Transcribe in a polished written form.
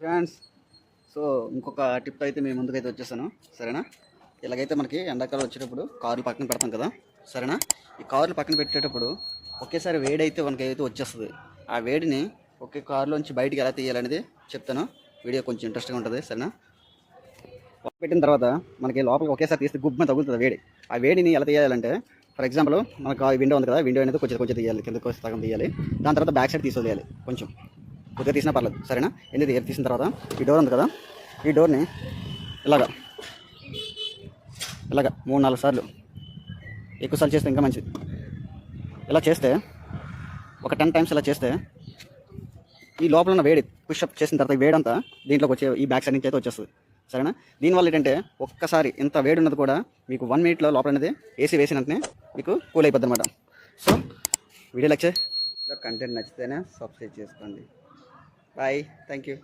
Friends, so ఇంకొక tip అయితే మేము ముందుకైతే వచ్చేసాను. సరేనా? ఇలాగైతే మనకి ఎండాకాలం వచ్చేటప్పుడు కార్లు పక్కన పెడతాం కదా. సరేనా? ఈ కార్లు పక్కన పెట్టేటప్పుడు ఒకేసారి వేడి అయితే మనకైతే వచ్చేస్తుంది. ఆ వేడిని ఒకే కారులోంచి బయటికి ఎలా తీయాలనేది చెప్తాను. వీడియో కొంచెం ఇంట్రెస్ట్గా ఉంటుంది. సరేనా? పెట్టిన తర్వాత మనకి లోపలికి ఒకేసారి తీస్తే గుబ్బని తగులుతుంది వేడి. ఆ వేడిని ఎలా తీయాలంటే, ఫర్ ఎగ్జాంపుల్ మనకు ఆ విండో ఉంది కదా, విండో అనేది కొంచెం కొంచెం తీయాలి, కిందకు సగం తీయాలి. దాని తర్వాత బ్యాక్ సైడ్ తీసేయాలి, కొంచెం కొద్దిగా తీసినా పర్లేదు. సరేనా? ఎందుకు తీసిన తర్వాత ఈ డోర్ ఉంది కదా, ఈ డోర్ని ఇలాగా 3-4 సార్లు, ఎక్కువసార్లు చేస్తే ఇంకా మంచిది. ఇలా చేస్తే ఒక 10 టైమ్స్ ఇలా చేస్తే ఈ లోపల ఉన్న వేడి పుషప్ చేసిన తర్వాత ఈ వేడంతా దీంట్లోకి వచ్చే ఈ బ్యాక్ సైడ్ నుంచి అయితే వచ్చేస్తుంది. సరేనా? దీనివల్ల ఏంటంటే ఒక్కసారి ఇంత వేడి ఉన్నది కూడా మీకు 1 మినిట్లో లోపల అనేది ఏసీ వేసిన వెంటనే మీకు కూల్ అయిపోద్ది అనమాట. సో వీడియో లెక్చర్ కంటెంట్ నచ్చితేనే సబ్స్క్రైబ్ చేసుకోండి. Bye, thank you.